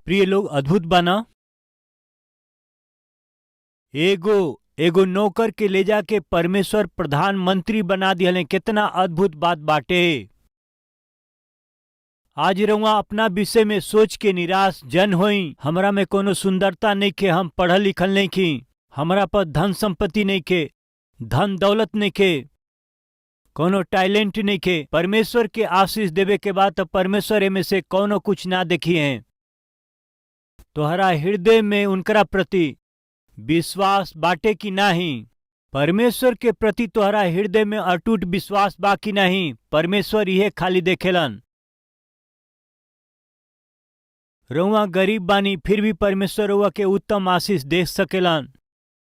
प्रिय लोग, अद्भुत बना। एगो नौकर के ले जाके परमेश्वर प्रधानमंत्री बना दिहले। कितना अद्भुत बात बाटे। आज रउआ अपना विषय में सोच के निराश जन होई। हमरा में कोनो सुंदरता नहीं के, हम पढ़ल लिखल नहीं की, हमरा पर धन संपत्ति नहीं के, धन दौलत नहीं के, कोनो टैलेंट नहीं के। परमेश्वर के आशीष देवे के बाद तो परमेश्वर एमे से कोनो कुछ ना देखी है। तोहरा हृदय में उनकरा प्रति विश्वास बाटे की नहीं? परमेश्वर के प्रति तोहरा हृदय में अटूट विश्वास बा की नहीं? परमेश्वर यह खाली देखेलन। रउआ गरीब बानी, फिर भी परमेश्वर रउआ के उत्तम आशीष दे सकेलन।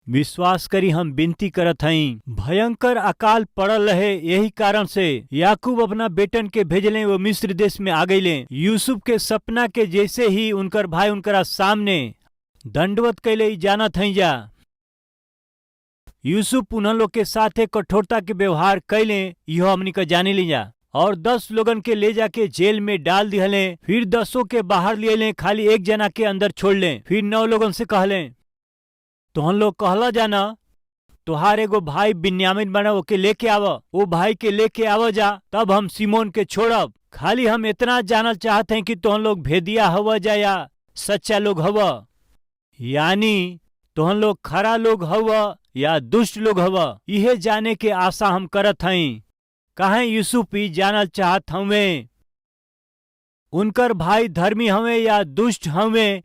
विश्वास करी, हम विनती करत हई। भयंकर अकाल पड़ल रहे, यही कारण से याकूब अपना बेटन के भेजले, वो मिस्र देश में आ गईले। यूसुफ के सपना के जैसे ही उनकर भाई उनकरा सामने दंडवत कैले जानत हई जा। यूसुफ उन्हन लोग के साथे कठोरता के व्यवहार कैले, यो हमनी का जाने ली जा। और 10 लोगन के ले जाके जेल में डाल दिहले। फिर 10 के बाहर लिए ले, खाली एक जना के अंदर छोड़ ले। फिर 9 लोगन से कहले, तोहन लोग कहला जाना तोहार एगो भाई बिन्यामीन बना, ओके लेके आव, वो भाई के लेके आव जा, तब हम सिमोन के छोड़ब। खाली हम इतना जानल चाहते हैं कि तोहन लोग भेदिया हवा जा या सच्चा लोग हवा, यानी तोहन लोग खरा लोग हवा या दुष्ट लोग हवा। यह जाने के आशा हम करत हई। काहे यूसुफ ही जानल चाहत हवे उनकर भाई धर्मी हवे या दुष्ट हवे।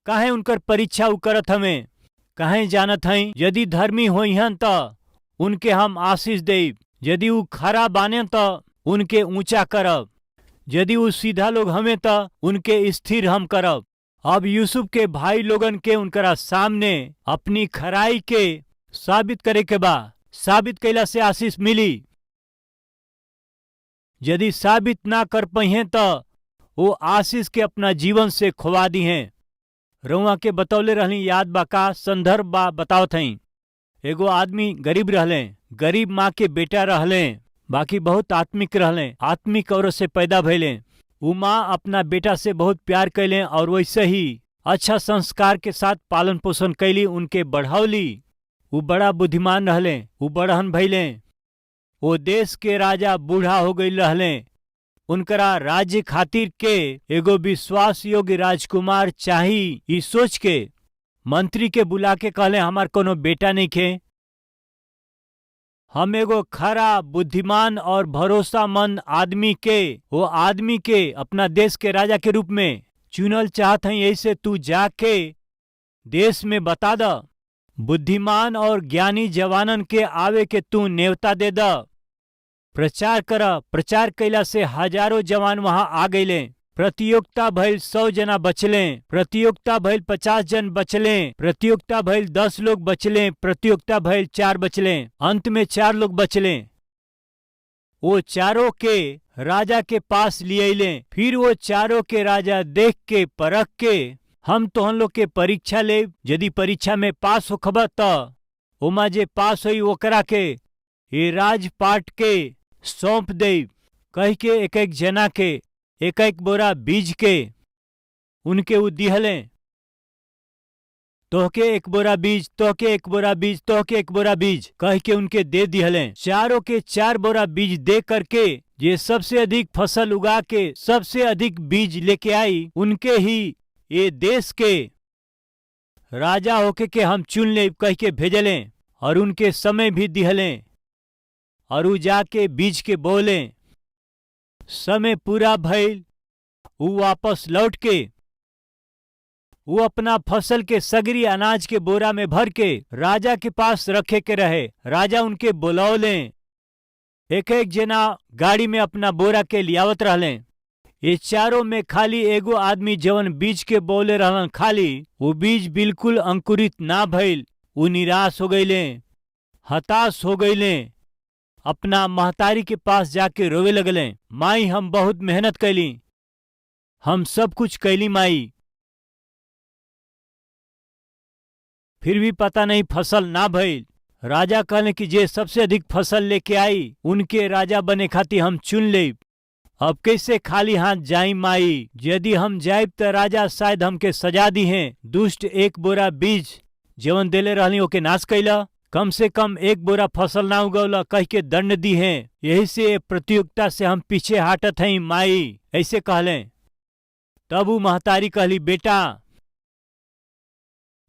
काहे उनकर परीक्षा उ करत हवे। काहे जानत हई, यदि धर्मी होइहन त उनके हम आशीष देब, यदि उ खरा बाने त उनके ऊंचा करब, यदि उ सीधा लोग हमें त उनके स्थिर हम करब। अब यूसुफ के भाई लोगन के उनकरा सामने अपनी खराई के साबित करे के बा। साबित कैला से आशीष मिली। यदि साबित ना कर पहिए त वो आशीष के अपना जीवन से खोवा दी हैं। रउआ के बतौले रहली, याद बा का? संदर्भ बा बतावत हई। एगो आदमी गरीब रहले, गरीब माँ के बेटा रहले, बाकी बहुत आत्मिक रहले, आत्मिक औरत से पैदा भइले। उ माँ अपना बेटा से बहुत प्यार कैले और वैसे ही अच्छा संस्कार के साथ पालन पोषण कैली, उनके बढ़ौली। उ बड़ा बुद्धिमान रहले, उ बड़हन भइले। वो देश के राजा बूढ़ा हो गई रहले। उनकरा राज्य खातिर के एगो विश्वास योग्य राजकुमार चाही। ई सोच के मंत्री के बुला के कहले, हमार कोनो बेटा नहीं खे, हम एगो खरा बुद्धिमान और भरोसामंद आदमी के, वो आदमी के अपना देश के राजा के रूप में चुनल चाहत हई। ऐसे तू जाके देश में बता द, बुद्धिमान और ज्ञानी जवानन के आवे के तू न्योता दे द, प्रचार कर। प्रचार कैला से हजारों जवान वहां आ गईले। प्रतियोगिता भइल 100 जना बचले, प्रतियोगिता भइल 50 जन बचले, प्रतियोगिता भइल 10 लोग बचले, प्रतियोगिता भइल 4 बचले, अंत में 4 लोग बचले। वो चारों के राजा के पास लिए। फिर वो चारों के राजा देख के परख के, हम तोहन लोग के परीक्षा ले, यदि परीक्षा में पास होखबा त ओमा जे पास होई ओकरा के ये राजपाट के सौंप दे। कह के एक एक जना के एक एक बोरा बीज के उनके उ दिहले। तोहके एक बोरा बीज, तोहके एक बोरा बीज, तोहके एक बोरा बीज कह के उनके दे दिहले। चारों के 4 बोरा बीज दे करके ये सबसे अधिक फसल उगा के सबसे अधिक बीज लेके आई, उनके ही ये देश के राजा होके के हम चुन ले कह के भेजले। और उनके समय भी दिहले और उ जाके बीज के बोले। समय पूरा भइल, उ वापस लौट के वो अपना फसल के सगरी अनाज के बोरा में भर के राजा के पास रखे के रहे। राजा उनके बुलौले। एक एक जना गाड़ी में अपना बोरा के लियावत रहले। ये चारों में खाली एगो आदमी जवन बीज के बोले रहलन, खाली वो बीज बिल्कुल अंकुरित ना भइल। वो निराश हो गईले, हताश हो गईले। अपना महतारी के पास जाके रोवे लगले, माई हम बहुत मेहनत कैली, हम सब कुछ कैली माई, फिर भी पता नहीं फसल ना भइल। राजा कहले कि जे सबसे अधिक फसल लेके आई उनके राजा बने खातिर हम चुन ले। अब कैसे खाली हाथ जाई माई? यदि हम जाइब त राजा शायद हमके सजा दी हैं। दुष्ट एक बोरा बीज जवन देले रहली ओके नाश कैला, कम से कम एक बोरा फसल ना उगौला कह के दंड दी है। यही से प्रतियोगिता से हम पीछे हटत हई माई, ऐसे कहले। तब वो महतारी कहली, बेटा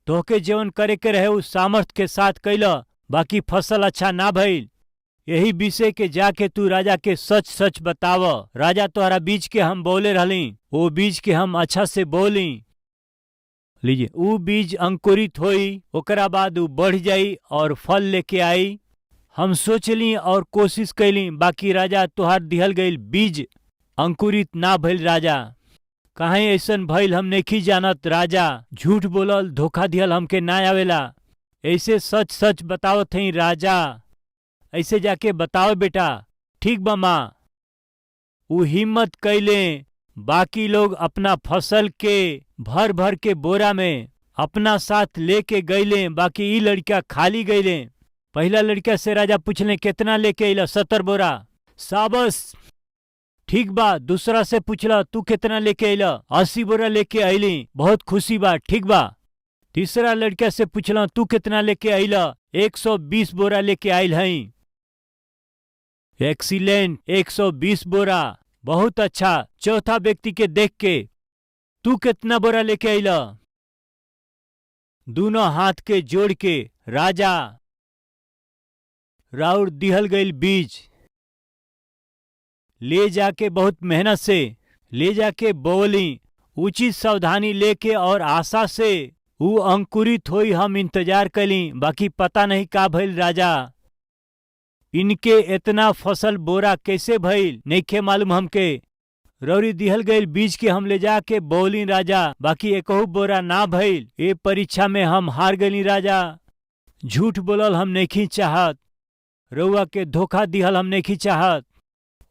तोहके जवन करे के रहे उस सामर्थ के साथ कैला, बाकी फसल अच्छा ना भइल। यही विषय के जाके तू राजा के सच सच बताव। राजा तोहरा बीज के हम बोले रहली, वो बीज के हम अच्छा से बोली। लीजिए, ऊ बीज अंकुरित होई, ओकरा बाद ऊ बढ़ जाई और फल लेके आई। हम सोचली और कोशिश कैली, बाकी राजा तोहार दिहल गईल बीज अंकुरित ना भइल। राजा काहे ऐसन भइल हम नहीं जानत। राजा झूठ बोलल, धोखा दिहल हमके ना आवेला। ऐसे सच सच बतावत हई राजा, ऐसे जाके बताओ बेटा। ठीक बा माँ। ऊ हिम्मत कैले। बाकी लोग अपना फसल के भर भर के बोरा में अपना साथ लेके गईले, बाकी ई लड़का खाली गईले। पहला लड़का से राजा पूछले, कितना लेके अइला? 70 बोरा। साबस, ठीक बा। दूसरा से पूछला, तू कितना लेके अइला? 80 बोरा लेके अइली, बहुत खुशी बा। ठीक बा। तीसरा लड़का से पूछला, तू कितना लेके अइला? 120 बोरा लेके आइल हई। एक्सीलेंट, 120 बोरा, बहुत अच्छा। चौथा व्यक्ति के देख के, तू कितना बोरा लेके अइला? दोनों हाथ के जोड़ के, राजा राउर दिहल गईल बीज ले जाके बहुत मेहनत से ले जाके बोली, उचित सावधानी लेके और आशा से वो अंकुरित होई। हम इंतजार कली, बाकी पता नहीं का भइल। राजा इनके इतना फसल बोरा कैसे भइल नइखे मालूम हमके। रौरी दिहल गईल बीज के हम ले जाके बोली राजा, बाकी एकहु बोरा ना भइल। ए परीक्षा में हम हार गईली राजा। झूठ बोलल हम नहीं चाहत, रउआ के धोखा दिहल हम नहीं चाहत।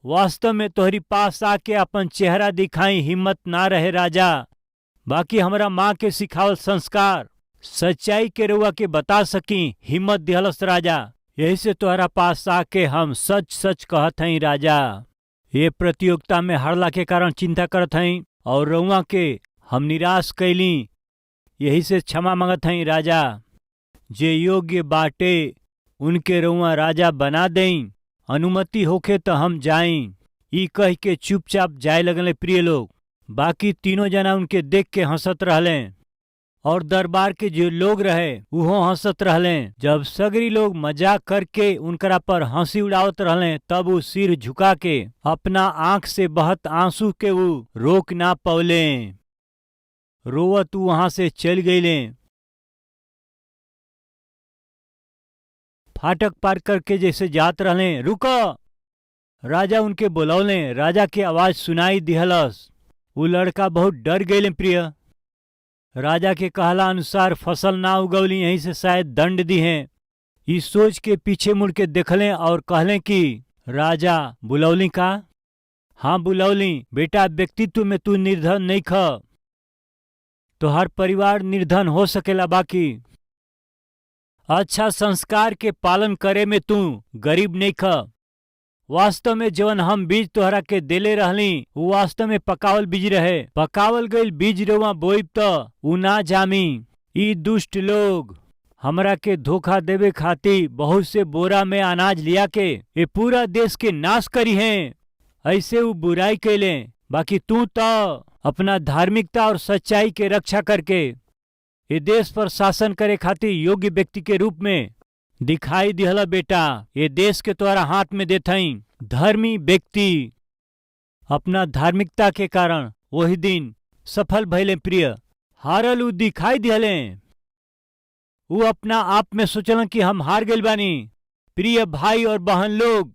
वास्तव में तोहरी पास आके अपन चेहरा दिखाई हिम्मत ना रहे राजा। बाकी हमरा माँ के सिखावल संस्कार सच्चाई के रउआ के बता सकी हिम्मत दिहलस राजा। यही से तोहरा पास आके हम सच सच कहत हई राजा। ये प्रतियोगिता में हारला के कारण चिंता करत हई और रउआ के हम निराश कैली, यही से क्षमा मांगत हई राजा। जे योग्य बाटे उनके रउआ राजा बना दें, अनुमति होखे तो हम जाई। ई कह के चुपचाप जाए लगले प्रिय लोग। बाकी तीनों जना उनके देख के हंसत रहले और दरबार के जो लोग रहे वो हंसत रहले। जब सगरी लोग मजाक करके उनकरा पर हंसी उड़ावत रहले, तब वो सिर झुका के अपना आंख से बहत आंसू के वो रोक ना पौले। रोवत वहां से चल गईले। फाटक पार करके जैसे जात रहले, रुको। राजा उनके बुलौले। राजा के आवाज सुनाई दिहलस। वो लड़का बहुत डर गईले प्रिय। राजा के कहला अनुसार फसल ना उगौली, यहीं से शायद दंड दी हैं। इस सोच के पीछे मुड़ के देखले और कहले कि राजा बुलौली का? हाँ बुलौली। बेटा व्यक्तित्व में तू निर्धन नहीं ख, तो हर परिवार निर्धन हो सकेला, बाकी अच्छा संस्कार के पालन करे में तू गरीब नहीं ख। वास्तव में जवन हम बीज तोहरा के देले रहली वो वास्तव में पकावल बीज रहे। पकावल गईल बीज रउआ बोइब त उ ना जामी। ई दुष्ट लोग हमरा के धोखा देवे खातिर बहुत से बोरा में अनाज लिया के ये पूरा देश के नाश करी हैं। ऐसे वो बुराई कैले, बाकी तू तो अपना धार्मिकता और सच्चाई के रक्षा करके ये देश पर शासन करे खातिर योग्य व्यक्ति के रूप में दिखाई दिहला। बेटा ये देश के तोहरा हाथ में देथई। धर्मी व्यक्ति अपना धार्मिकता के कारण वही दिन सफल भइले प्रिय। हारल उ दिखाई दिहले। वो अपना आप में सोचलन कि हम हार गइल बानी। प्रिय भाई और बहन लोग,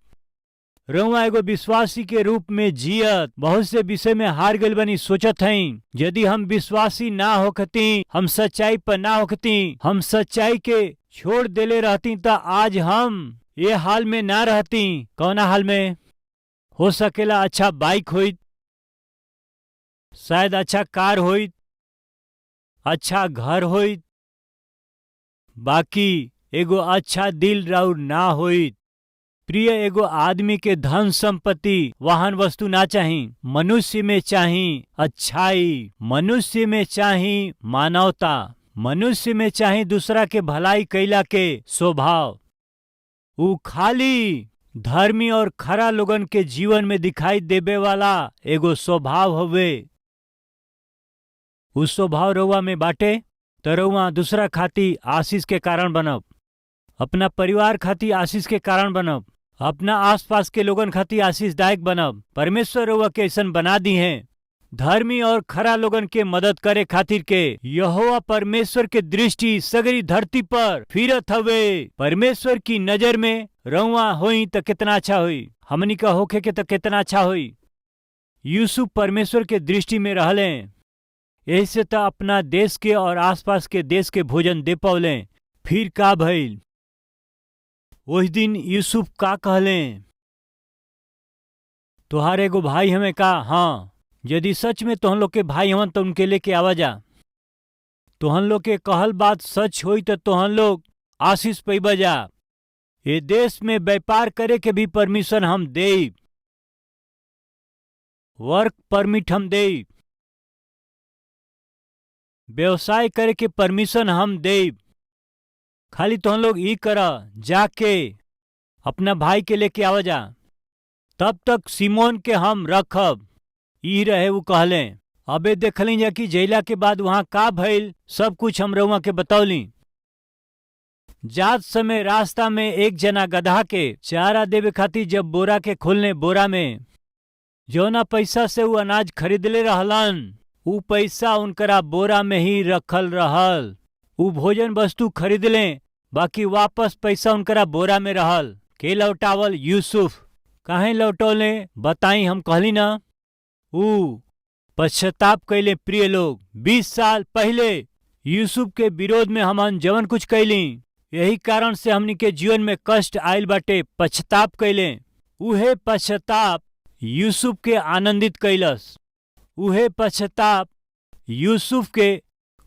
रउआ एगो विश्वासी के रूप में जियत बहुत से विषय में हार गइल बानी सोचत हई। यदि हम विश्वासी ना होखती, हम सच्चाई पर ना होखती, हम सच्चाई के छोड़ देले रहती तो आज हम ये हाल में ना रहती। कौना हाल में? हो सकेला अच्छा बाइक होइत, शायद अच्छा कार होइत, अच्छा घर होइत, बाकी एगो अच्छा दिल राउर ना होइत। प्रिय, एगो आदमी के धन संपत्ति वाहन वस्तु ना चाही, मनुष्य में चाही अच्छाई, मनुष्य में चाही मानवता, मनुष्य में चाही दूसरा के भलाई कैला के स्वभाव। ऊ खाली धर्मी और खरा लोगन के जीवन में दिखाई देवे वाला एगो स्वभाव हवे। उस स्वभाव रउआ में बाटे तो रउआ दूसरा खाती आशीष के कारण बनब, अपना परिवार खाती आशीष के कारण बनब, अपना आसपास के लोगन खाती आशीषदायक बनब। परमेश्वर रउआ के ऐसन बना दी हैं धर्मी और खरा लोगन के मदद करे खातिर के। यहोवा परमेश्वर के दृष्टि सगरी धरती पर फिरत हवे। परमेश्वर की नजर में रउआ होई तो कितना अच्छा होई, हमनी का होखे के तो कितना अच्छा होई। यूसुफ परमेश्वर के दृष्टि में रहले, ऐसे तो अपना देश के और आसपास के देश के भोजन दे पौले। फिर का भइल? उस दिन यूसुफ का कहले, तुहार एगो भाई हमें का? हाँ, यदि सच में तोहन लोग के भाई हवन तो उनके लेके आवा जा। तोहन लोग के कहल बात सच होई तो तोहन लोग आशीष पैबा जा। ये देश में व्यापार करे के भी परमिशन हम देब, वर्क परमिट हम देब, व्यवसाय करे के परमिशन हम देब। खाली तोहन लोग ई करा, जाके अपना भाई के लेके आवा जा, तब तक सिमोन के हम रखब। ई रहे वो कहले। अबे देखली जा कि जैला के बाद वहां का भइल, सब कुछ हम रउआ के बतौली। जात समय रास्ता में एक जना गधा के चारा देवे खातिर जब बोरा के खोलने बोरा में जौना पैसा से वो अनाज खरीदले रहलन, ऊ पैसा उनकरा बोरा में ही रखल रहल। ऊ भोजन वस्तु खरीदले, बाकी वापस पैसा उनकरा बोरा में रहल। के लौटावल? यूसुफ। काहे लौटौले बताई? हम कहली ना, ऊ पश्चाताप कैले। प्रिय लोग, 20 साल पहले यूसुफ के विरोध में हमन जवन कुछ कैली, यही कारण से हमनी के जीवन में कष्ट आयल बाटे। पश्चाताप कैले। उहे पश्चाताप यूसुफ के आनंदित कैलस, उहे पश्चाताप यूसुफ के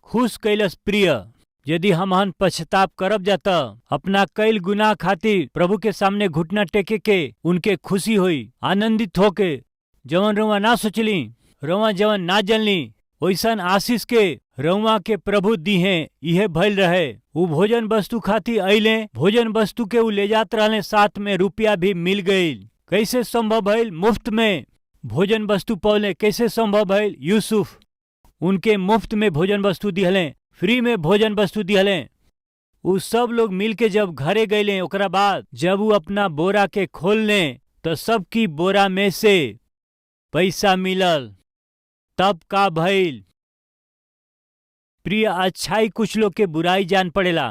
खुश कैलस। प्रिय, यदि हमन पश्चाताप करब जाता अपना कैल गुनाह खातिर प्रभु के सामने घुटना टेके के उनके खुशी होई, आनंदित होके। जवन रउआ ना सोचली, रउआ जवन ना जनली, वैसन आशीष के रउआ के प्रभु दी हैं। यह भइल रहे। ऊ भोजन वस्तु खातिर अइले, भोजन वस्तु के ऊ ले जात रहले, साथ में रुपया भी मिल गईल। कैसे संभव भइल? मुफ्त में भोजन वस्तु पौले। कैसे संभव भइल? यूसुफ उनके मुफ्त में भोजन वस्तु दिहले, फ्री में भोजन वस्तु दिहले। ऊ सब लोग मिल के जब घरे गईले, ओकरा बाद जब वो अपना बोरा के खोलने तो सबकी बोरा में से पैसा मिलल। तब का भइल? प्रिय, अच्छाई कुछ लोग के बुराई जान पड़ेला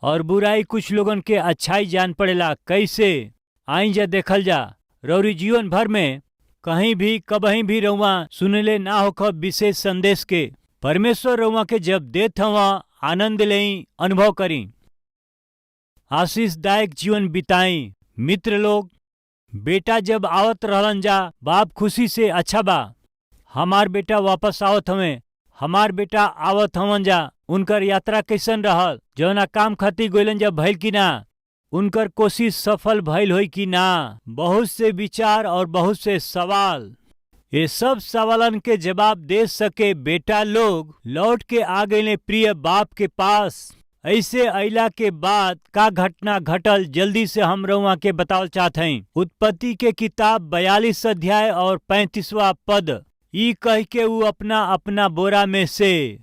और बुराई कुछ लोगन के अच्छाई जान पड़ेला। कैसे? आई जा देखल जा। रौरी जीवन भर में कहीं भी कबहीं भी रउआ सुनले ना होखब विशेष संदेश के। परमेश्वर रउआ के जब देत हवा, आनंद लेई, अनुभव करी, आशीषदायक जीवन बिताई। मित्र लोग, बेटा जब आवत रहलन जा, बाप खुशी से, अच्छा बा हमार बेटा वापस आवत हवे, हमार बेटा आवत हवन जा। उनकर यात्रा कैसन रहल, जौना काम खातिर गइलन जा भइल की ना, उनकर कोशिश सफल भइल होई कि ना। बहुत से विचार और बहुत से सवाल, ये सब सवालन के जवाब दे सके बेटा लोग लौट के आ गए प्रिय बाप के पास। ऐसे अइला के बाद का घटना घटल, जल्दी से हम रउआ के बतावल चाहत हई। उत्पत्ति के किताब 42 अध्याय और 35वां पद। ई कह के ऊ अपना अपना बोरा में से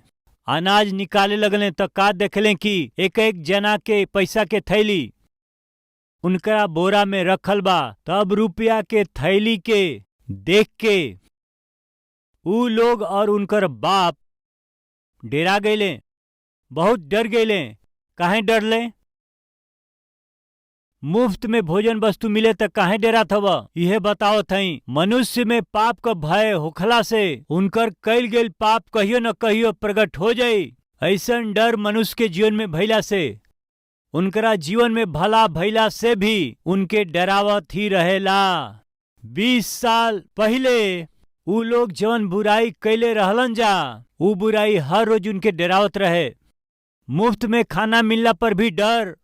अनाज निकाले लगले तो का देखले कि एक एक जना के पैसा के थैली उनका बोरा में रखल बा। तब रुपया के थैली के देख के ऊ लोग और उनकर बाप डेरा गईले, बहुत डर गईले। काहे डरले? मुफ्त में भोजन वस्तु मिले तो काहे डरात हव? यह बताओ थई। मनुष्य में पाप का भय होखला से उनकर कैल गेल पाप कहियो न कहियो प्रकट हो जाई। ऐसन डर मनुष्य के जीवन में भइला से, उनकरा जीवन में भला भइला से भी उनके डरावत ही रहेला। 20 साल पहले ऊ लोग जवन बुराई कैले रहलन जा, ऊ बुराई हर रोज उनके डरावत रहे। मुफ्त में खाना मिलला पर भी डर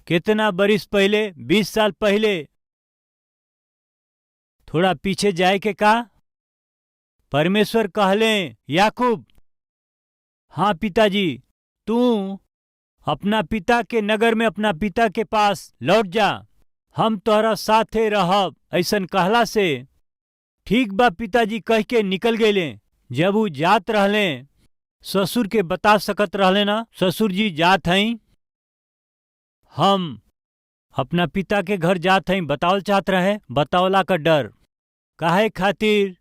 कितना बरिस पहले? 20 साल पहले। थोड़ा पीछे जाए के का? परमेश्वर कहले, याकूब, हाँ पिताजी, तू अपना पिता के नगर में अपना पिता के पास लौट जा, हम तोहरा साथे रहब। ऐसन कहला से ठीक बा पिताजी कह के निकल गए। जब वो जात रहले, ससुर के बता सकत रहले ना, ससुर जी जात हई, हम अपना पिता के घर जात हई, बतावल चाहत रहे। बतावला का डर काहे खातिर?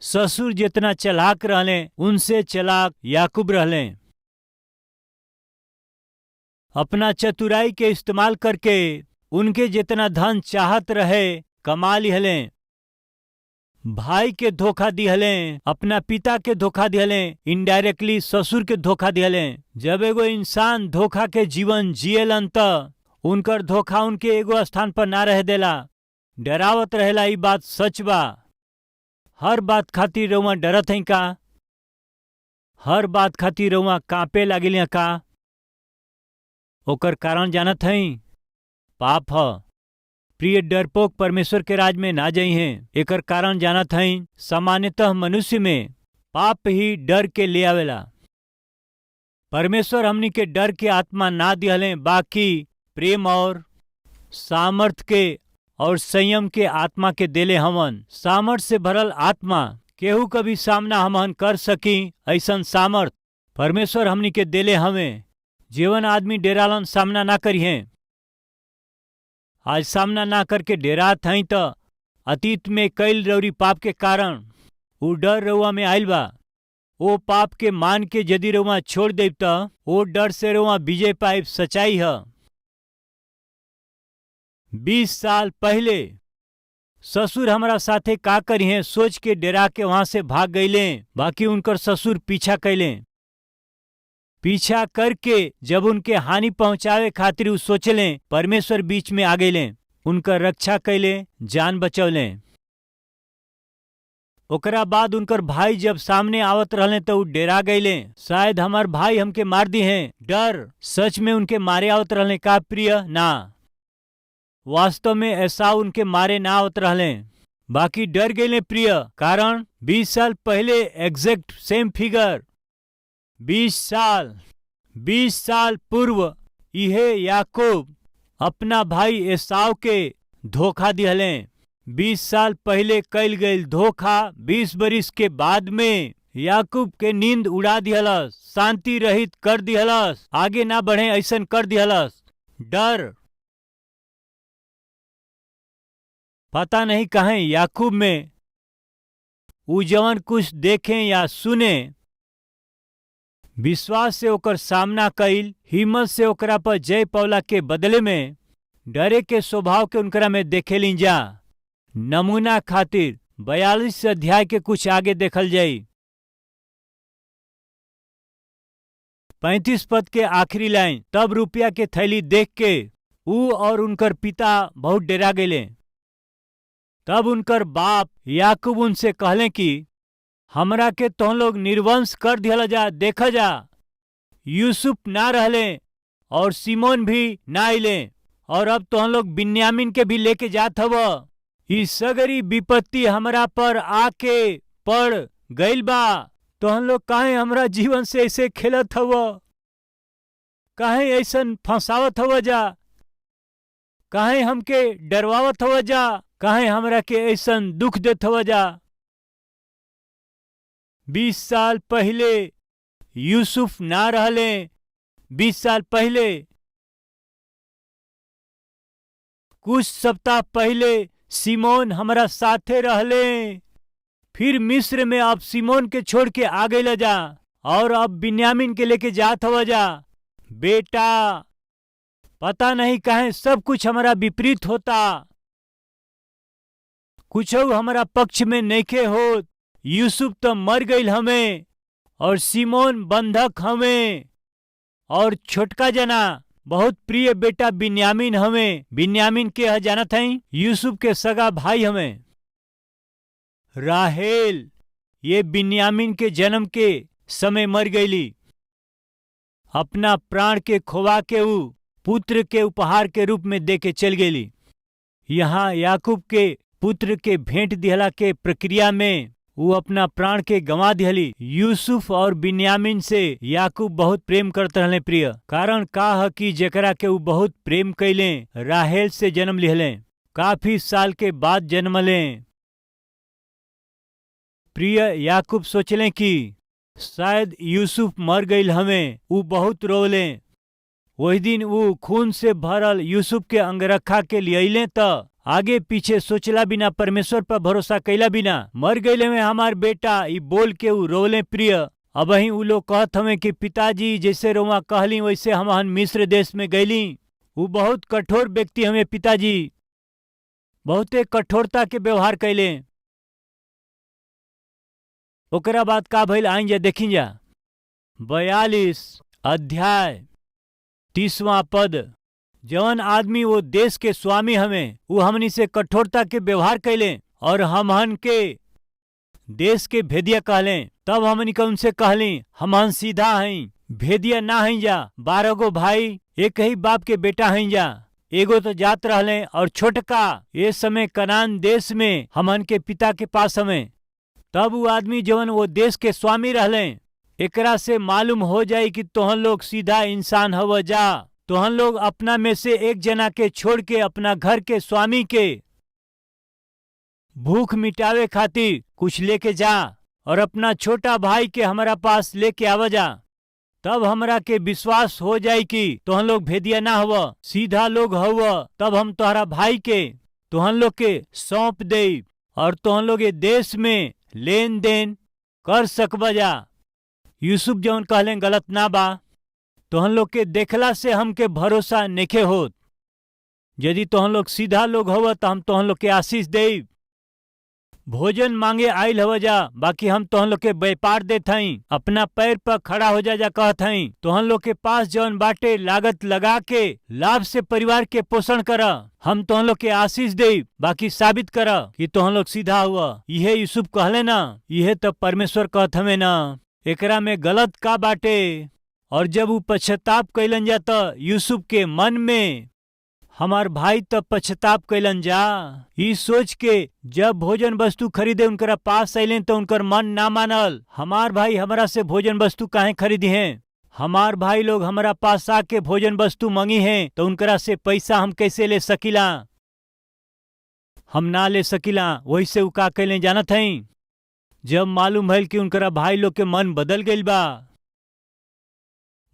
ससुर जितना चालाक रहले उनसे चालाक याकूब रहले। अपना चतुराई के इस्तेमाल करके उनके जितना धन चाहत रहे कमा लिहले। भाई के धोखा दिहले, अपना पिता के धोखा दिहले, इनडायरेक्टली ससुर के धोखा दिहले। जब एगो इंसान धोखा के जीवन जियलन त उनकर धोखा उनके एगो स्थान पर ना रह देला, डरावत रहेला। ई बात सच बा। हर बात खातिर रउआ डरत हई का? हर बात खातिर रउआ कांपे लागिल का? ओकर कारण जानत हई? पाप ह। प्रिय डरपोक परमेश्वर के राज में ना जाई हैं। एकर कारण जानत हई? सामान्यतः मनुष्य में पाप ही डर के ले आवेला। परमेश्वर हमनी के डर के आत्मा ना दिहले, बाकी प्रेम और सामर्थ के और संयम के आत्मा के देले हमन। सामर्थ से भरल आत्मा केहू कभी सामना हमन कर सकी ऐसन सामर्थ परमेश्वर हमनी के देले हमें। जीवन आदमी डेरालन सामना ना करी हैं। आज सामना ना करके डेरात हई त अतीत में कईल रौरी पाप के कारण वो डर रउआ में आइल बा। वो पाप के मान के यदि रउआ छोड़ देब त वो डर से रउआ विजय पाइब। सच्चाई है। 20 साल पहले ससुर हमारा साथे का करी हैं सोच के डेरा के वहां से भाग गईले, बाकी उनकर ससुर पीछा कैले। पीछा करके जब उनके हानि पहुंचावे खातिर उ सोचले, परमेश्वर बीच में आ गईले, उनकर रक्षा कैले, जान बचौले। ओकरा बाद उनकर भाई जब सामने आवत रहले तो उ डेरा गईले, शायद हमार भाई हमके मार दी हैं। डर सच में उनके मारे आवत रहले का प्रिय? ना, वास्तव में ऐसा उनके मारे ना आवत रहले, बाकी डर गईले प्रिय। कारण 20 साल पहले एग्जैक्ट सेम फिगर 20 साल पूर्व इहे याकूब अपना भाई एसाव के धोखा दिहले। 20 साल पहले कैल गईल धोखा 20 बरिस के बाद में याकूब के नींद उड़ा दिहलस, शांति रहित कर दिहलस, आगे ना बढ़े ऐसन कर दिहलस। डर पता नहीं कहें याकूब में उ जवन कुछ देखें या सुने, विश्वास से ओकर सामना कईल, हिम्मत से ओकरा पर जय पौला के बदले में डरे के स्वभाव के उनकरा में देखे लीजा। नमूना खातिर 42 अध्याय के कुछ आगे देखल जाई। 35 पद के आखिरी लाइन, तब रुपया के थैली देख के ऊ और उनकर पिता बहुत डरा गए। तब उनकर बाप याकूब उनसे कहले कि हमरा के तुम लोग निर्वंश कर दिया जा। देखा जा, यूसुफ ना रहले और सिमोन भी ना आइले, और अब तुम लोग बिन्यामीन के भी लेके जात हव। ई सगरी विपत्ति हमरा पर आके पड़ गईल बा। तुम लोग काहे हमरा जीवन से ऐसे खेलत हव? काहे ऐसन फंसावत हव जा? काहे हमके डरवावत हव जा? काहे हमरा के ऐसन दुख देत हव जा? 20 साल पहले यूसुफ ना रहले। 20 साल पहले, कुछ सप्ताह पहले सिमोन हमारा साथे रहले। फिर मिस्र में अब सिमोन के छोड़ के आ गए जा, और अब बिन्यामीन के लेके जात हव जा। बेटा, पता नहीं काहे सब कुछ हमारा विपरीत होता, कुछ हमारा पक्ष में नइखे होत। यूसुफ तो मर गईल हमें, और सिमोन बंधक हमें, और छोटका जना बहुत प्रिय बेटा बिन्यामीन हमें। बिन्यामीन के जानत हई? यूसुफ के सगा भाई हमें। राहेल ये बिन्यामीन के जन्म के समय मर गईली। अपना प्राण के खोवा के ऊ पुत्र के उपहार के रूप में दे के चल गेली। यहाँ याकूब के पुत्र के भेंट दिहला के प्रक्रिया में वो अपना प्राण के गंवा दिहली। यूसुफ और बिन्यामीन से याकूब बहुत प्रेम करते रहले प्रिय। कारण का है कि जेकरा के वो बहुत प्रेम कैले राहेल से जन्म लिहले, काफी साल के बाद जन्मले। प्रिय याकूब सोचले कि शायद यूसुफ मर गईल हमें, वो बहुत रोले। वही दिन वो खून से भरल यूसुफ के अंगरखा के लियले त आगे पीछे सोचला बिना, परमेश्वर पर भरोसा कैला बिना मर गईले में हमार बेटा ई बोल के उ रोले प्रिय। अब वही उ लोग कहत हमें कि पिताजी जैसे रोमा कहली वैसे हम मिस्र देश में गईली। वो बहुत कठोर व्यक्ति हमें पिताजी, बहुते कठोरता के व्यवहार कैले। ओकरा बाद का भइल आई जा देखी जा 42 अध्याय 30वां पद। जवन आदमी वो देश के स्वामी हमें, वो हमनी से कठोरता के व्यवहार कैले और हमहन के देश के भेदिया कहले। तब हमनी के उनसे कहली हमहन सीधा हई, भेदिया ना हई जा। 12 गो भाई एक ही बाप के बेटा हई जा। एगो तो जात रहले और छोटका ये समय कनान देश में हमहन के पिता के पास हमें। तब वो आदमी जवन वो देश के स्वामी रहले, एकरा से मालूम हो जाई कि तोहन लोग सीधा इंसान हव जा। तोहन लोग अपना में से एक जना के छोड़ के अपना घर के स्वामी के भूख मिटावे खातिर कुछ लेके जा और अपना छोटा भाई के हमारा पास लेके आवा जा। तब हमरा के विश्वास हो जाई कि तोहन लोग भेदिया ना हव, सीधा लोग हव। तब हम तोहरा भाई के तोहन लोग के सौंप दे और तोहन लोग ये देश में लेन देन कर सकबा जा। यूसुफ जौन कहले गलत ना बा। तोहन लोग के देखला से हमके भरोसा नेखे होत। यदि तोहन लोग सीधा लोग हव तो हम तोहन लोग के आशीष देब। भोजन मांगे आइल हव जा, बाकी हम तोहन लोग के व्यापार देत हई। अपना पैर पर खड़ा हो जा कहत हई। तोहन लोग के पास जौन बाटे लागत लगा के लाभ से परिवार के पोषण कर। हम तोहन लोग के आशीष देब, बाकी साबित कर कि तोहन लोग सीधा हुआ। यह यूसुफ कहले ना, यह तो परमेश्वर कहत हमें ना। एकरा में गलत का बाटे। और जब वो पश्चाताप कैलन जा त यूसुफ के मन में हमार भाई तब पश्चाताप कैलन जा। ई सोच के जब भोजन वस्तु खरीदे उनकरा पास अइले तो उनकर मन ना मानल। हमार भाई हमरा से भोजन वस्तु काहे खरीदी हैं? हमार भाई लोग हमारा पास आके भोजन वस्तु मांगी हैं तो उनकरा से पैसा हम कैसे ले सकीला? हम ना ले सकीला। वही से उ का कैले जानत हई? जब मालूम भइल कि उनकरा भाई लोग के मन बदल गइल बा,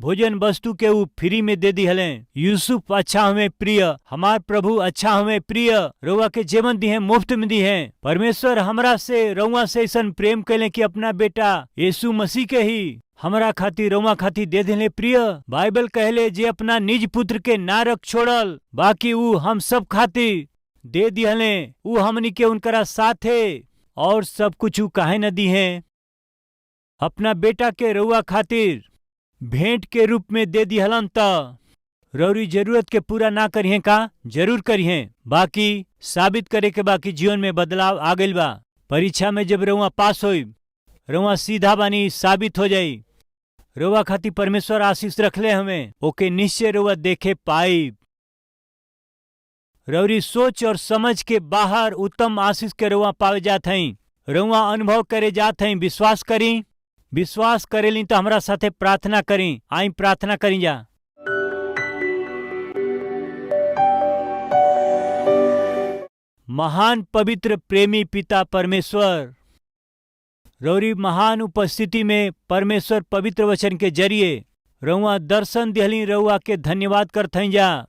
भोजन वस्तु के ऊ फ्री में दे दी हले। यूसुफ अच्छा हमें प्रिय, हमार प्रभु अच्छा हमें प्रिय, रउआ के जीवन दी है, मुफ्त में दी है। परमेश्वर हमरा से रउआ से ऐसा प्रेम कैले कि अपना बेटा यीशु मसीह के ही हमरा खातिर रउआ खातिर दे दिले प्रिय। बाइबल कहले जे अपना निज पुत्र के ना रख छोड़ल, बाकी ऊ हम सब खातिर दे दिहले। ऊ हमनी के उनकरा साथे और सब कुछ ऊ काहे न दी है? अपना बेटा के रउआ खातिर भेंट के रूप में दे दिहलन त रउरी जरूरत के पूरा ना करिए का? जरूर करिए, बाकी साबित करे के बाकी जीवन में बदलाव आ गइल बा। परीक्षा में जब रउआ पास होई, रउआ सीधा बानी साबित हो जाई। रउआ खातिर परमेश्वर आशीष रखले हमें, ओके निश्चय रउआ देखे पाई। रउरी सोच और समझ के बाहर उत्तम आशीष के रउआ पावे जात हई, रउआ अनुभव करे जात हई। विश्वास करी। विश्वास करेली तो हमरा साथे प्रार्थना करी। आई प्रार्थना करी जा। महान पवित्र प्रेमी पिता परमेश्वर, रउरी महान उपस्थिति में परमेश्वर पवित्र वचन के जरिए रउआ दर्शन दिहली, रउआ के धन्यवाद करथई जा।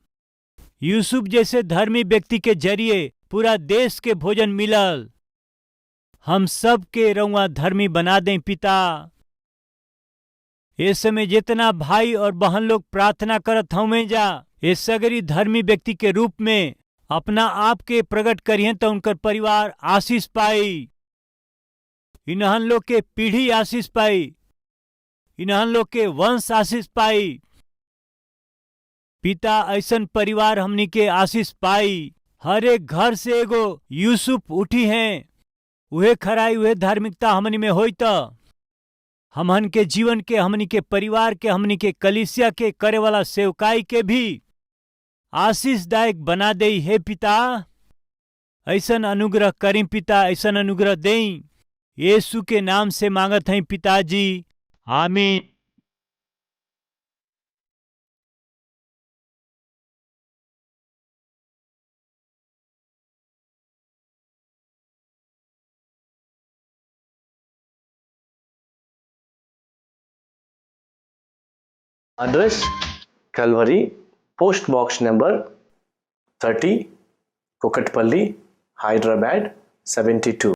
यूसुफ जैसे धर्मी व्यक्ति के जरिए पूरा देश के भोजन मिलल। हम सब के रउआ धर्मी बना दें पिता। इस समय जितना भाई और बहन लोग प्रार्थना करत हमें जा, ये सगरी धर्मी व्यक्ति के रूप में अपना आप के प्रकट करिए तो उनकर परिवार आशीष पाई। इन्हन लोग के पीढ़ी आशीष पाई, इन्हन लोग के वंश आशीष पाई। पिता ऐसन परिवार हमनी के आशीष पाई। हर एक घर से एगो यूसुफ उठी हैं, उहे खराई उहे धार्मिकता हमनी में होई त हमन के जीवन के, हमनी के परिवार के, हमनी के कलीसिया के करे वाला सेवकाई के भी आशीषदायक बना दे हे पिता। ऐसन अनुग्रह करी पिता, ऐसन अनुग्रह देई। यीशु के नाम से मांगत हैं पिताजी, आमीन। Address Calvary, Post Box number 30, Kokatpalli, Hyderabad 72.